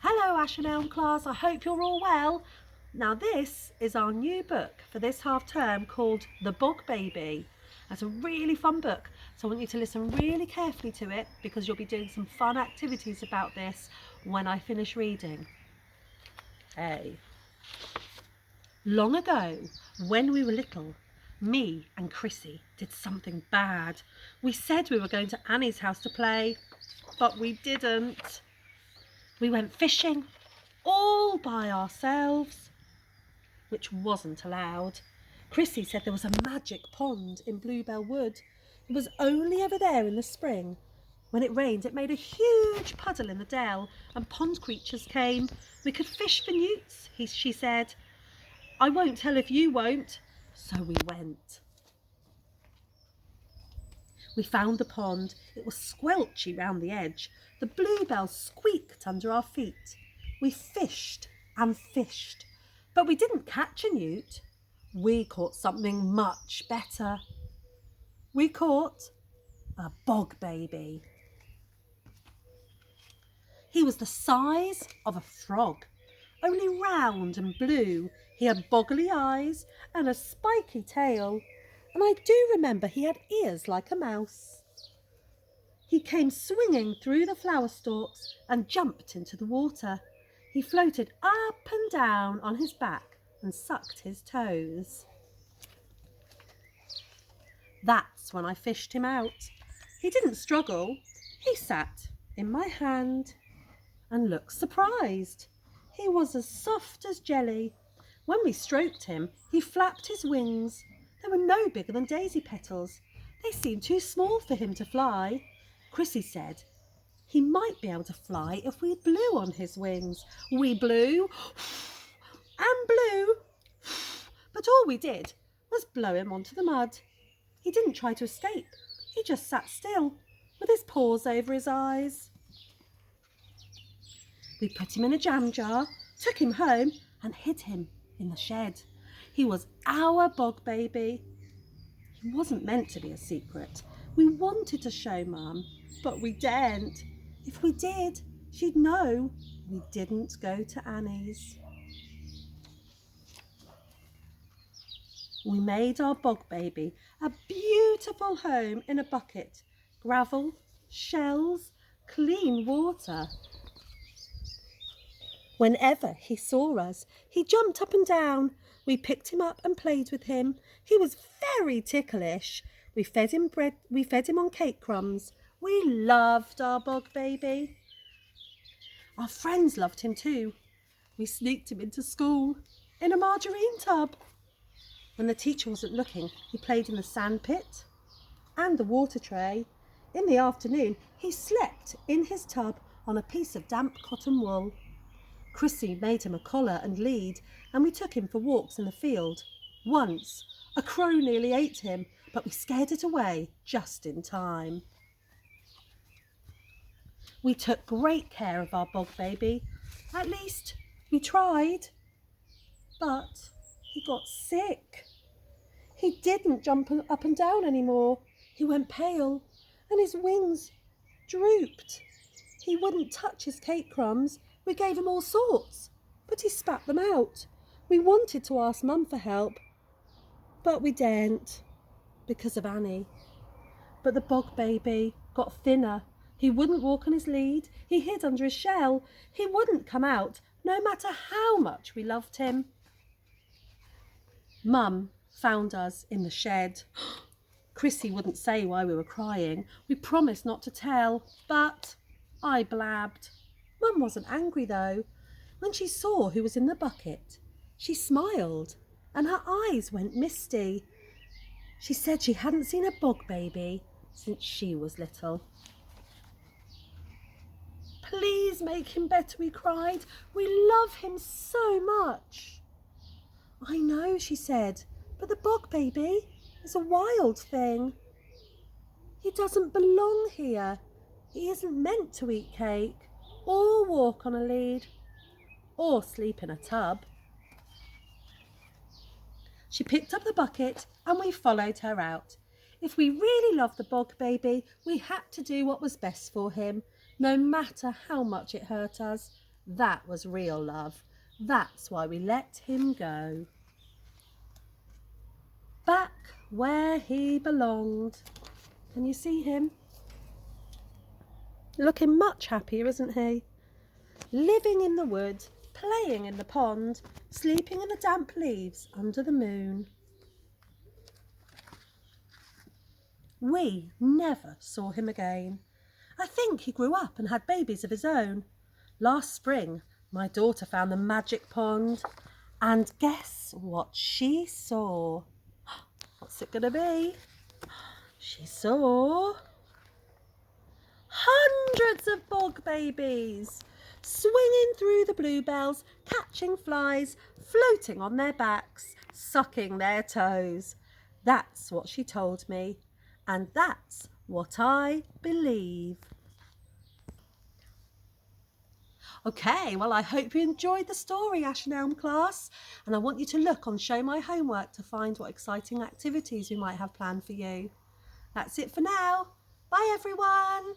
Hello Ash and Elm class, I hope you're all well. Now this is our new book for this half term called The Bog Baby. It's a really fun book, so I want you to listen really carefully to it because you'll be doing some fun activities about this when I finish reading. Okay. Long ago, when we were little, me and Chrissy did something bad. We said we were going to Annie's house to play, but we didn't. We went fishing all by ourselves, which wasn't allowed. Chrissy said there was a magic pond in Bluebell Wood. It was only ever there in the spring. When it rained, it made a huge puddle in the dell and pond creatures came. We could fish for newts, she said. I won't tell if you won't. So we went. We found the pond. It was squelchy round the edge. The bluebells squeaked under our feet. We fished and fished, but we didn't catch a newt. We caught something much better. We caught a bog baby. He was the size of a frog, only round and blue. He had boggly eyes and a spiky tail, and I do remember he had ears like a mouse. He came swinging through the flower stalks and jumped into the water. He floated up and down on his back and sucked his toes. That's when I fished him out. He didn't struggle. He sat in my hand and looked surprised. He was as soft as jelly. When we stroked him, he flapped his wings. They were no bigger than daisy petals. They seemed too small for him to fly. Chrissy said he might be able to fly if we blew on his wings. We blew and blew, but all we did was blow him onto the mud. He didn't try to escape. He just sat still with his paws over his eyes. We put him in a jam jar, took him home and hid him in the shed. He was our bog baby. He wasn't meant to be a secret. We wanted to show Mum, but we daren't. If we did, she'd know we didn't go to Annie's. We made our bog baby a beautiful home in a bucket. Gravel, shells, clean water. Whenever he saw us, he jumped up and down. We picked him up and played with him. He was very ticklish. We fed him on cake crumbs. We loved our bog baby. Our friends loved him too. We sneaked him into school in a margarine tub. When the teacher wasn't looking, he played in the sand pit and the water tray. In the afternoon, he slept in his tub on a piece of damp cotton wool. Chrissy made him a collar and lead, and we took him for walks in the field. Once, a crow nearly ate him, but we scared it away just in time. We took great care of our bog baby. At least we tried. But he got sick. He didn't jump up and down anymore. He went pale and his wings drooped. He wouldn't touch his cake crumbs. We gave him all sorts, but he spat them out. We wanted to ask Mum for help, but we daren't because of Annie. But the bog baby got thinner. He wouldn't walk on his lead. He hid under his shell. He wouldn't come out, no matter how much we loved him. Mum found us in the shed. Chrissy wouldn't say why we were crying. We promised not to tell, but I blabbed. Mum wasn't angry though. When she saw who was in the bucket, she smiled and her eyes went misty. She said she hadn't seen a bog baby since she was little. Please make him better, we cried. We love him so much. I know, she said, but the bog baby is a wild thing. He doesn't belong here. He isn't meant to eat cake or walk on a lead or sleep in a tub. She picked up the bucket and we followed her out. If we really loved the bog baby, we had to do what was best for him, no matter how much it hurt us. That was real love. That's why we let him go. Back where he belonged. Can you see him? Looking much happier, isn't he? Living in the wood, playing in the pond, sleeping in the damp leaves under the moon. We never saw him again. I think he grew up and had babies of his own. Last spring, my daughter found the magic pond, and guess what she saw? What's it gonna be? She saw hundreds of bog babies swinging through the bluebells, catching flies, floating on their backs, sucking their toes. That's what she told me, and that's what I believe. Okay, well, I hope you enjoyed the story, Ash and Elm class, and I want you to look on Show My Homework to find what exciting activities we might have planned for you. That's it for now. Bye, everyone.